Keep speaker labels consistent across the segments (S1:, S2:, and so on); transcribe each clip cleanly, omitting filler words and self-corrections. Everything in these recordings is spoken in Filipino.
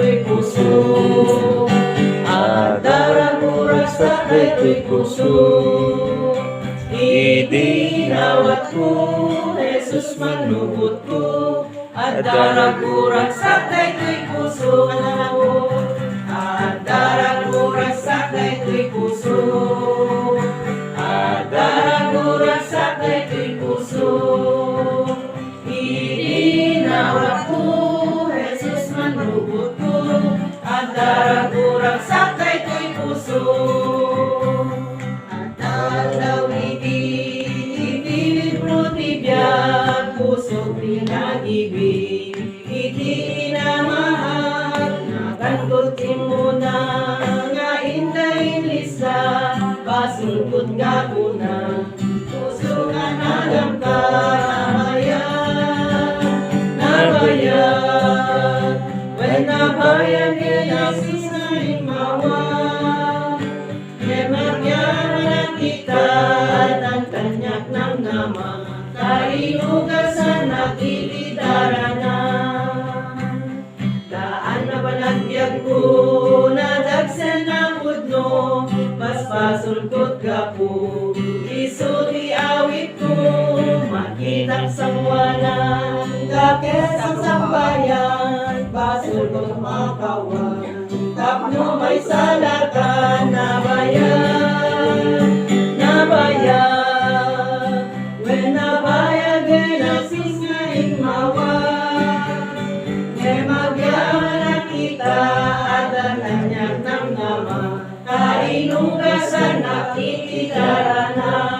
S1: to'y puso, at darang-uras sakay to'y puso. Idinawat ko, Jesus manubot ko, at darang-uras sakay to'y puso, at darang-uras sakay to'y puso, at darang-uras sakay to'y puso. Idinawat ko, Jesus manubot ko, at darang-uras sakay to'y puso. At tatawidi, ibibro tibiyag, puso pinag-ibig, itinamahal, nakantutin mo na, nga indahin lisa, pasulkot nga kuna, puso nga nagamka, nabayag, when nabayag Jesus na imawa, nagyaman kita at ang kanyak ng nama, kainugasan at ilidarana. Daan na panagbiag ko, nadagsan na pudno, mas pasulkot ka po, iso di awit ko, makitang sangwanan, kakes ang sambayan, pasulkot makawan, tapno may salakan, nabayag, when nabayag Jesus nga imawa, magyaman na kita at ang kanyak ng nama, kainugasan na ikidarana.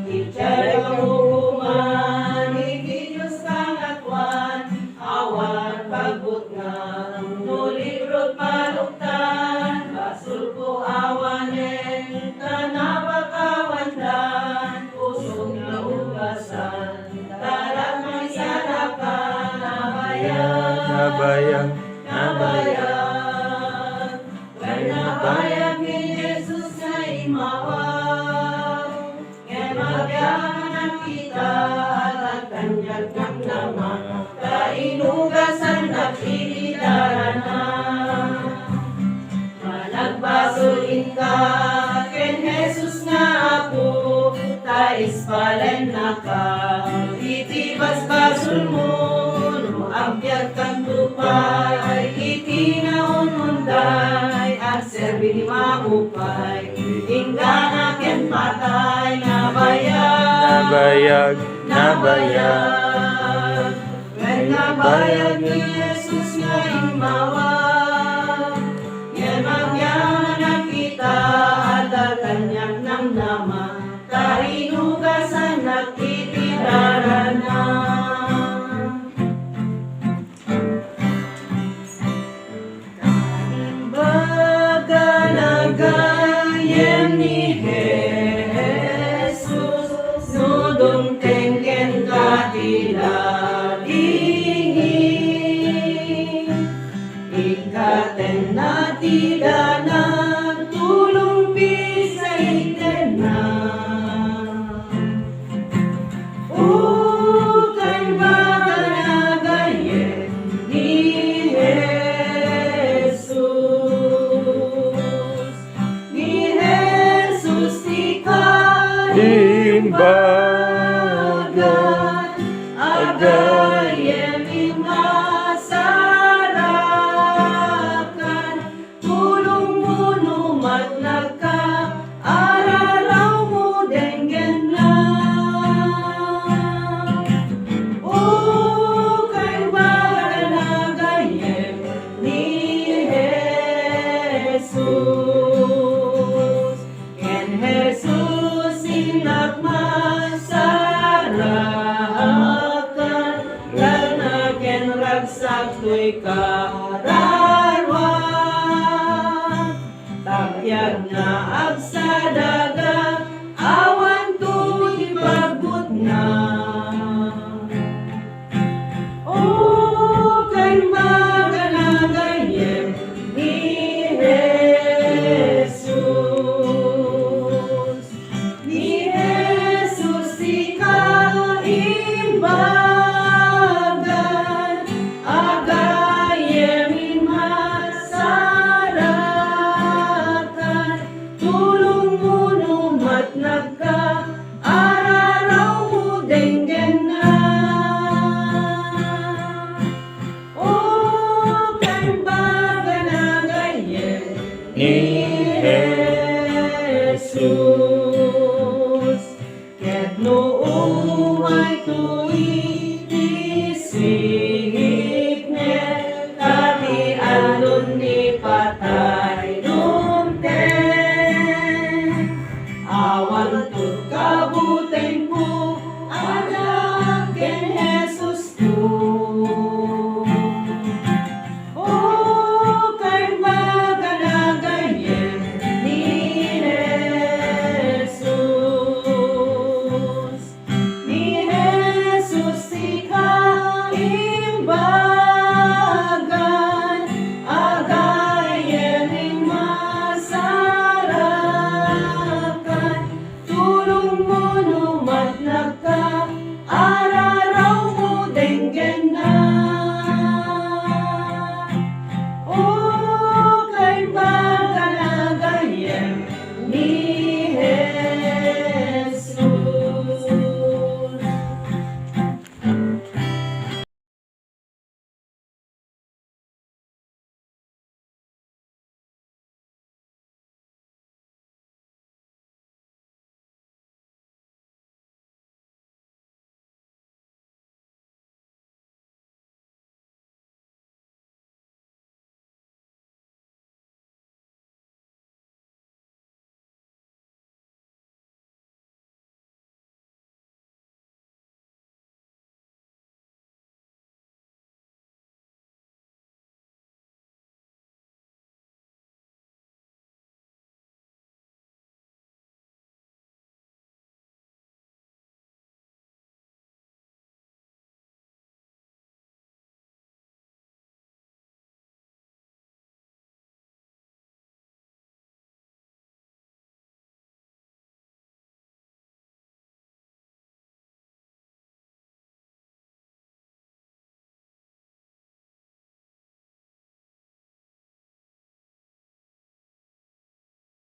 S1: Ichay kamukuman, ikidiyos kang atwan, awan pagbut nga, nulibrot paluktan, basul ko awanen, tanapakawandan, pusong naugasan, talag may salakan, nabayag, when nabayag ni Jesus na imawag, magyaman na kita at ang kanyag ng nama, kainugasan at ilidarana. Malagbasulin ka, ken Jesus nga ako, tais palen na ka, itibas-basul mo, no agbyag kang tupay, itinaon munday, at serbi ni maupay, ingana ken patay, nabayag, when nabayag ni Jesus nga imawag, magyaman na kita at ang kanyak ng nama, kainugasan at itidarana. Baga nagayem ni Jesus, nudong tengken katiladingin, ikaten na tida nagtulong sa interna. Ukay baga nagayem ni Jesus ikay imbagan, agayem imasarakan, tulong mo numat nagka, araraw mo denggen lang. Ukay baga nagayem ni Jesus, ken Jesus inagmasarakan, lana ken ragsak to'y kararwan, tagyag na agsadaga, awan to'y pagbut na. Ukay baga nagayem ni Jesus, ikaw imbagan, agay Diyos. Ket noong ay tuwi isingit niya, tati alun ni patay numten. Awan tut kabuten mo, anak ken